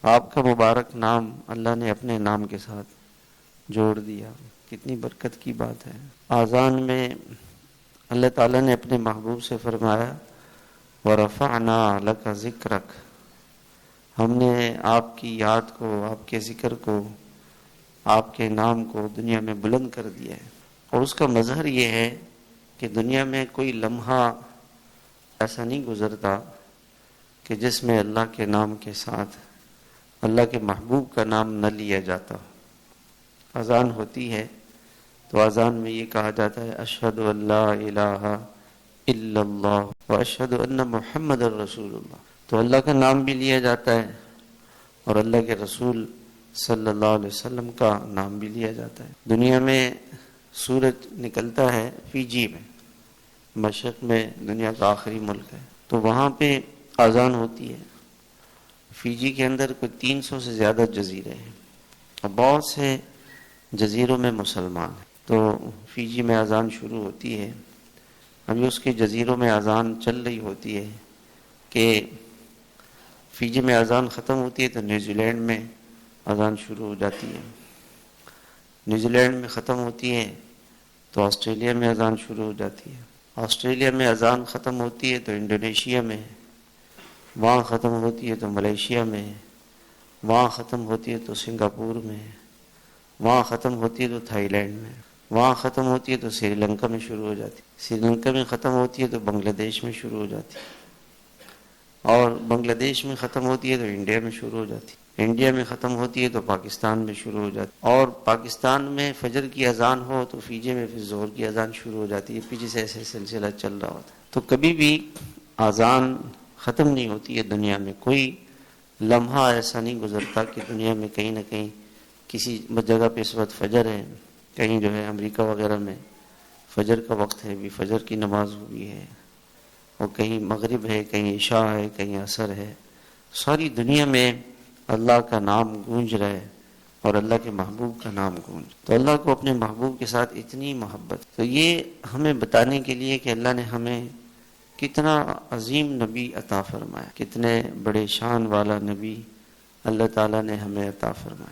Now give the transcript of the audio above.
آپ کا مبارک نام اللہ نے اپنے نام کے ساتھ جوڑ دیا، کتنی برکت کی بات ہے۔ آذان میں اللہ تعالیٰ نے اپنے محبوب سے فرمایا وَرَفَعْنَا لَكَ ذِكْرَكَ، ہم نے آپ کی یاد کو، آپ کے ذکر کو، آپ کے نام کو دنیا میں بلند کر دیا ہے۔ اور اس کا مظہر یہ ہے کہ دنیا میں کوئی لمحہ ایسا نہیں گزرتا کہ جس میں اللہ کے نام کے ساتھ اللہ کے محبوب کا نام نہ لیا جاتا۔ اذان ہوتی ہے تو اذان میں یہ کہا جاتا ہے اشہد ان لا الہ الا اللہ واشہد ان محمد الرسول اللہ، تو اللہ کا نام بھی لیا جاتا ہے اور اللہ کے رسول صلی اللہ علیہ وسلم کا نام بھی لیا جاتا ہے۔ دنیا میں سورج نکلتا ہے فیجی میں، مشرق میں دنیا کا آخری ملک ہے، تو وہاں پہ اذان ہوتی ہے۔ فیجی کے اندر کوئی 300 سے زیادہ جزیرے ہیں اور بہت سے جزیروں میں مسلمان ہیں، تو فیجی میں اذان شروع ہوتی ہے۔ ابھی اس کے جزیروں میں اذان چل رہی ہوتی ہے کہ فیجی میں اذان ختم ہوتی ہے تو نیوزی لینڈ میں اذان شروع ہو جاتی ہے، نیوزی لینڈ میں ختم ہوتی ہے تو آسٹریلیا میں اذان شروع ہو جاتی ہے، آسٹریلیا میں اذان ختم ہوتی ہے تو انڈونیشیا میں، وہاں ختم ہوتی ہے تو ملیشیا میں، وہاں ختم ہوتی ہے تو سنگاپور میں، وہاں ختم ہوتی ہے تو تھائی لینڈ میں، وہاں ختم ہوتی ہے تو سری لنکا میں شروع ہو جاتی ہے، سری لنکا میں ختم ہوتی ہے تو بنگلہ دیش میں شروع ہو جاتی ہے، اور بنگلہ دیش میں ختم ہوتی ہے تو انڈیا میں شروع ہو جاتی ہے، انڈیا میں ختم ہوتی ہے تو پاکستان میں شروع ہو جاتی ہے، اور پاکستان میں فجر کی اذان ہو تو فیجی میں پھر ظہر کی اذان شروع ہو جاتی ہے، پیچھے سے ایسے سلسلہ چل رہا ہوتا ہے۔ تو کبھی بھی اذان ختم نہیں ہوتی ہے، دنیا میں کوئی لمحہ ایسا نہیں گزرتا کہ دنیا میں کہیں نہ کہیں کسی جگہ پہ اس وقت فجر ہے، کہیں جو ہے امریکہ وغیرہ میں فجر کا وقت ہے، بھی فجر کی نماز ہوئی ہے، اور کہیں مغرب ہے، کہیں عشاء ہے، کہیں عصر ہے، ساری دنیا میں اللہ کا نام گونج رہا ہے اور اللہ کے محبوب کا نام گونج، تو اللہ کو اپنے محبوب کے ساتھ اتنی محبت، تو یہ ہمیں بتانے کے لیے کہ اللہ نے ہمیں کتنا عظیم نبی عطا فرمایا، کتنے بڑے شان والا نبی اللہ تعالیٰ نے ہمیں عطا فرمایا۔